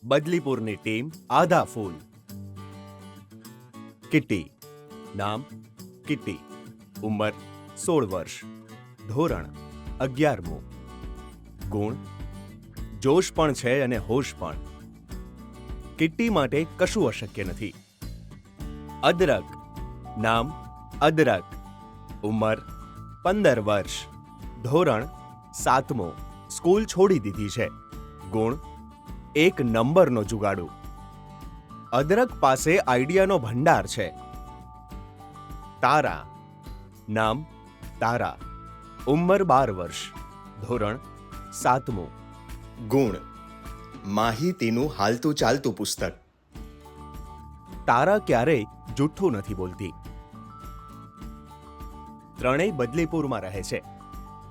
બદલીપુરની team આધા ફૂલ. Kitty. નામ kitty. ઉંમર 16 વર્ષ. ધોરણ 11મું. ગુણ જોશ પણ છે અને હોશ પણ. કિટ્ટી માટે કશું અશક્ય નથી. અદરક. નામ અદરક. ઉંમર 15 વર્ષ. ધોરણ 7મું. સ્કૂલ છોડી દીધી છે. ગુણ 1 નંબરનો જુગાડુ. અદરક પાસે આઈડિયાનો ભંડાર છે. તારા. નામ તારા. ઉંમર 12 વર્ષ. ધોરણ 7મું. ગુણ માહિતીનું હાલતું ચાલતું પુસ્તક. તારા ક્યારેય જુઠ્ઠું નથી બોલતી. ત્રણેય બદલીપુરમાં રહે છે.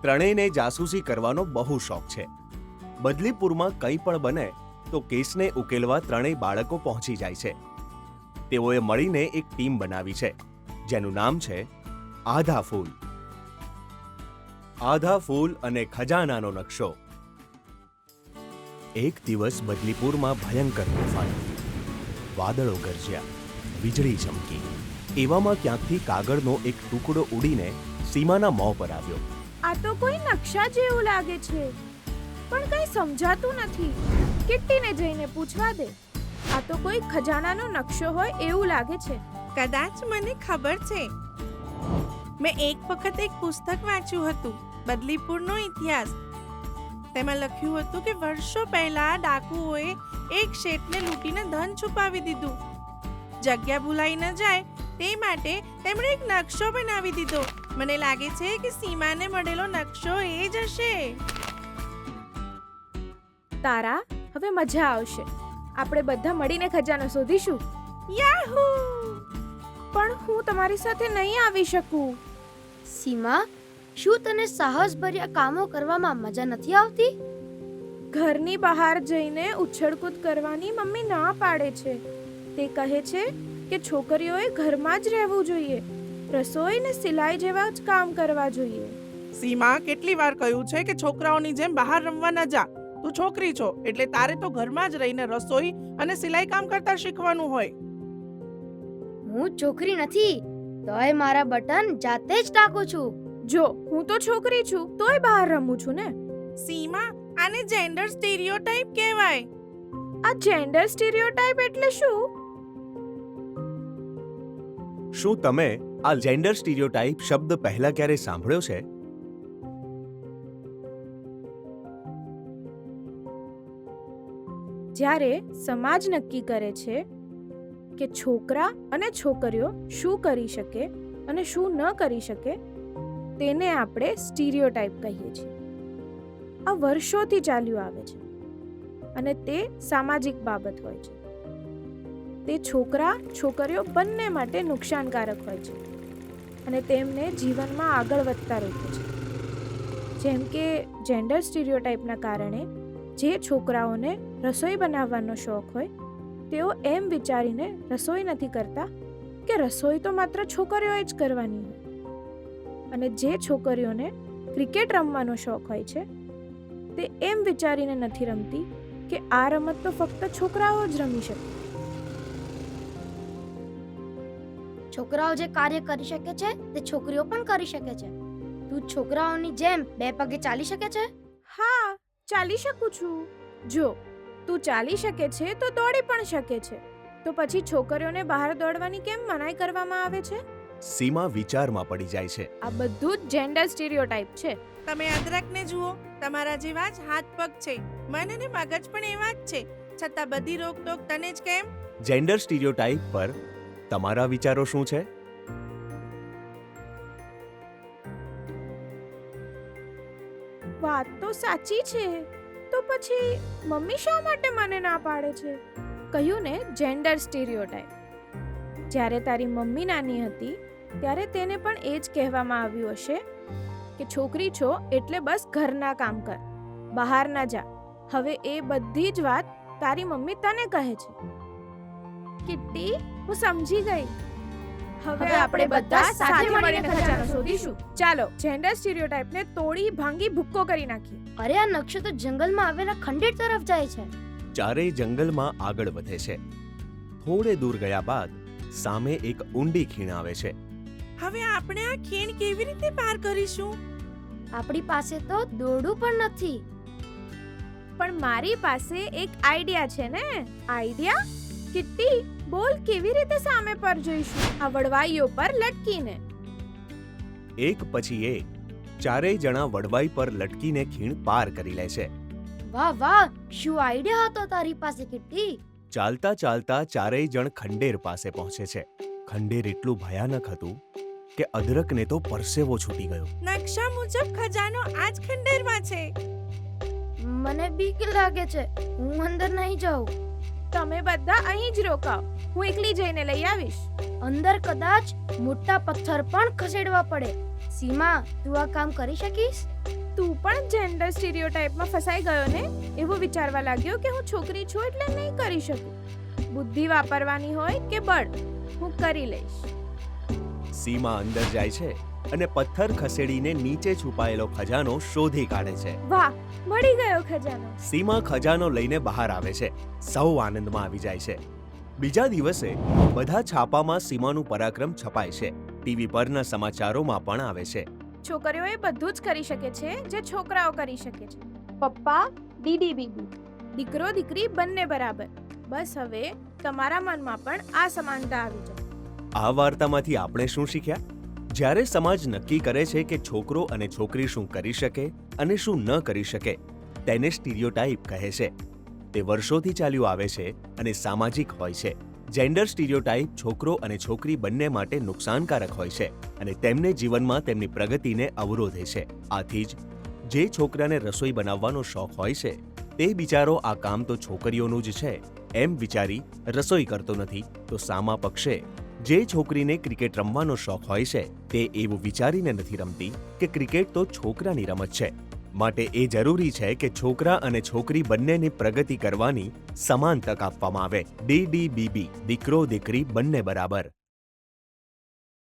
ત્રણેયને જાસૂસી કરવાનો બહુ શોખ છે. બદલીપુરમાં કંઈ પણ બને તો કેસને ઉકેલવા ત્રણેય બાળકો પહોંચી જાય છે. તેઓએ મળીને એક ટીમ બનાવી છે જેનું નામ છે આધા ફૂલ. આધા ફૂલ અને ખજાનાનો નકશો. એક દિવસ બદલીપુરમાં ભયંકર તોફાન થયું. વાદળો ગરજ્યા, વીજળી ચમકી. એવામાં ક્યાંકથી કાગળનો એક ટુકડો ઉડીને સીમાના મોં પર આવ્યો. આ તો કોઈ નકશા જેવું લાગે છે, પણ કંઈ સમજાતું નથી. કિટ્ટીને જઈને પૂછવા દે. આ તો કોઈ ખજાનાનો નકશો હોય એવું લાગે છે. કદાચ મને ખબર છે. મેં એક વખત એક પુસ્તક વાંચ્યું હતું, બદલીપુરનો ઇતિહાસ. તેમાં લખ્યું હતું કે વર્ષો પહેલા ડાકુઓએ એક શેઠને લૂંટીને ધન છુપાવી દીધું. જગ્યા ભૂલાઈ ન જાય તે માટે તેમણે એક નકશો બનાવી દીધો. મને લાગે છે કે સીમાને મળેલો નકશો એ જ હશે. તારા, હવે મજા આવશે. આપણે બધા મળીને ખજાનો શોધીશું. યાહૂ! પણ હું તમારી સાથે નહીં આવી શકું. સીમા, શું તને સાહસભર્યા કામો કરવામાં મજા નથી આવતી? ઘરની બહાર જઈને ઉછળકૂદ કરવાની મમ્મી ના પાડે છે. તે કહે છે કે છોકરીઓએ ઘરમાં જ રહેવું જોઈએ. રસોઈ ને સિલાઈ જેવા જ કામ કરવા જોઈએ. સીમા, કેટલી વાર કહ્યું છે કે છોકરાઓની જેમ બહાર રમવા ન જા. તું છોકરી છો એટલે તારે તો ઘરમાં જ રહીને રસોઈ અને સિલાઈ કામ કરતા શીખવાનું હોય. હું છોકરી નથી, તોય મારા બટન જાતે જ ટાંકું છું. જો હું તો છોકરી છું તોય બહાર રમું છું ને. સીમા, આને જેન્ડર સ્ટીરિયોટાઇપ કહેવાય. આ જેન્ડર સ્ટીરિયોટાઇપ એટલે શું? શું તમે આ જેન્ડર સ્ટીરિયોટાઇપ શબ્દ પહેલા ક્યારે સાંભળ્યો છે? જ્યારે સમાજ નક્કી કરે છે કે છોકરા અને છોકરીઓ શું કરી શકે અને શું ન કરી શકે, તેને આપણે સ્ટીરિયોટાઇપ કહીએ છીએ. આ વર્ષોથી ચાલ્યું આવે છે અને તે સામાજિક બાબત હોય છે. તે છોકરા છોકરીઓ બંને માટે નુકસાનકારક હોય છે અને તેમને જીવનમાં આગળ વધતા રોકે છે. જેમ કે જેન્ડર સ્ટીરિયોટાઇપના કારણે જે છોકરાઓને રસોઈ બનાવવાનો શોખ હોય તેઓ એમ વિચારીને રસોઈ નથી કરતા કે રસોઈ તો માત્ર છોકરીઓએ જ કરવાની હોય, અને જે છોકરીઓને ક્રિકેટ રમવાનો શોખ હોય છે તે એમ વિચારીને નથી રમતી કે આ રમત તો ફક્ત છોકરાઓ જ રમી શકે. છોકરાઓ જે કાર્ય કરી શકે છે તે છોકરીઓ પણ કરી શકે છે. તું છોકરાઓની જેમ 2 પગે ચાલી શકે છે? હા, ચાલી શકું છું. જો તું ચાલી શકે છે તો દોડી પણ શકે છે. તો પછી છોકરીઓને બહાર દોડવાની કેમ મનાઈ કરવામાં આવે છે? સીમા વિચારમાં પડી જાય છે. આ બધું જ જેન્ડર સ્ટીરિયોટાઇપ છે. તમે અદરકને જુઓ, તમારા જેવા જ હાથ પગ છે, મન અને મગજ પણ એવા જ છે, છતાં બધી રોકટોક તને જ કેમ? જેન્ડર સ્ટીરિયોટાઇપ પર તમારા વિચારો શું છે? વાત તો સાચી છે, તો પછી મમ્મી શા માટે મને ના પાડે છે? કહ્યું ને, જેન્ડર સ્ટીરિયોટાઇપ. જ્યારે તારી મમ્મી નાની હતી ત્યારે તેને પણ એ જ કહેવામાં આવ્યું હશે કે છોકરી છો એટલે બસ ઘરના કામ કર, બહાર ના જા. હવે એ બધી જ વાત તારી મમ્મી તને કહે છે. કિટ્ટી, હું સમજી ગઈ. હવે આપણે બધા સાથે મળીને ખજાનો શોધીશું. ચાલો જેન્ડર સ્ટીરિયોટાઇપને તોડી ભાંગી ભૂક્કો કરી નાખીએ. અરે, આ નકશો તો જંગલમાં આવેલા ખંડેર તરફ જાય છે. ચારેય જંગલમાં આગળ વધે છે. થોડે દૂર ગયા બાદ સામે એક ઊંડી ખીણ આવે છે. હવે આપણે આ ખીણ કેવી રીતે પાર કરીશું? આપણી પાસે તો દોરડું પણ નથી. પણ મારી પાસે એક આઈડિયા છે ને. આઈડિયા? કિટ્ટી, બોલ કેવી રીતે સામે પર જઈશું? આ વડવાઈઓ પર લટકીને. એક પછી એક ચારેય જણા વડવાઈ પર લટકીને ખીણ પાર કરી લે છે. વાહ વાહ, શું આઈડિયા હતો તારી પાસે કિટ્ટી. ચાલતા ચાલતા ચારેય જણ ખંડેર પાસે પહોંચે છે. ખંડેર એટલું ભયાનક હતું કે અદરકને તો પરસેવો છૂટી ગયો. નકશા મુજબ ખજાનો આ જ ખંડેરમાં છે. મને બીક લાગે છે, હું અંદર નહીં જાઉં. તમે બધા અહીં જ રોકાઓ, હું એકલી જઈને લઈ આવીશ. અંદર કદાચ મોટા પથ્થર પણ ખસેડવા પડે. સીમા, તું આ કામ કરી શકીશ? તું પણ જેન્ડર સ્ટીરિયોટાઇપમાં ફસાઈ ગયો ને. એવું વિચારવા લાગ્યો કે હું છોકરી છું એટલે નહીં કરી શકું. બુદ્ધિ વાપરવાની હોય કે બળ, હું કરી લઈશ. સીમા અંદર જાય છે અને પથ્થર ખસેડીને નીચે છુપાયેલો ખજાનો શોધી કાઢે છે. વાહ, મળી ગયો ખજાનો. સીમા ખજાનો લઈને બહાર આવે છે. સૌ આનંદમાં આવી જાય છે. બીજા દિવસે બધા છાપામાં સીમાનું પરાક્રમ છપાય છે. ટીવી પરના સમાચારોમાં પણ આવે છે. છોકરીઓ એ બધું જ કરી શકે છે જે છોકરાઓ કરી શકે છે. પપ્પા DDBB, દીકરો દીકરી બંને બરાબર. બસ હવે તમારા મનમાં પણ આ સમાનતા આવી જાય. આ વાર્તામાંથી આપણે શું શીખ્યા? જ્યારે સમાજ નક્કી કરે છે કે છોકરો અને છોકરી શું કરી શકે અને શું ન કરી શકે, તેને સ્ટીરિયોટાઇપ કહે છે. તે વર્ષોથી ચાલ્યું આવે છે અને સામાજિક હોય છે. જેન્ડર સ્ટીરિયોટાઇપ છોકરો અને છોકરી બંને માટે નુકસાનકારક હોય છે અને તેમને જીવનમાં તેમની પ્રગતિને અવરોધે છે. આથી જ જે છોકરાને રસોઈ બનાવવાનો શોખ હોય છે તે બિચારો આ કામ તો છોકરીઓનું જ છે એમ વિચારી રસોઈ કરતો નથી, તો સામા પક્ષે જે છોકરીને ક્રિકેટ રમવાનો શોખ હોય છે તે એવું વિચારીને નથી રમતી કે ક્રિકેટ તો છોકરાની રમત છે. માટે એ જરૂરી છે કે છોકરા અને છોકરી બંનેની પ્રગતિ કરવાની સમાન તક આપવામાં આવે. DDBB, દીકરો દીકરી બંને બરાબર.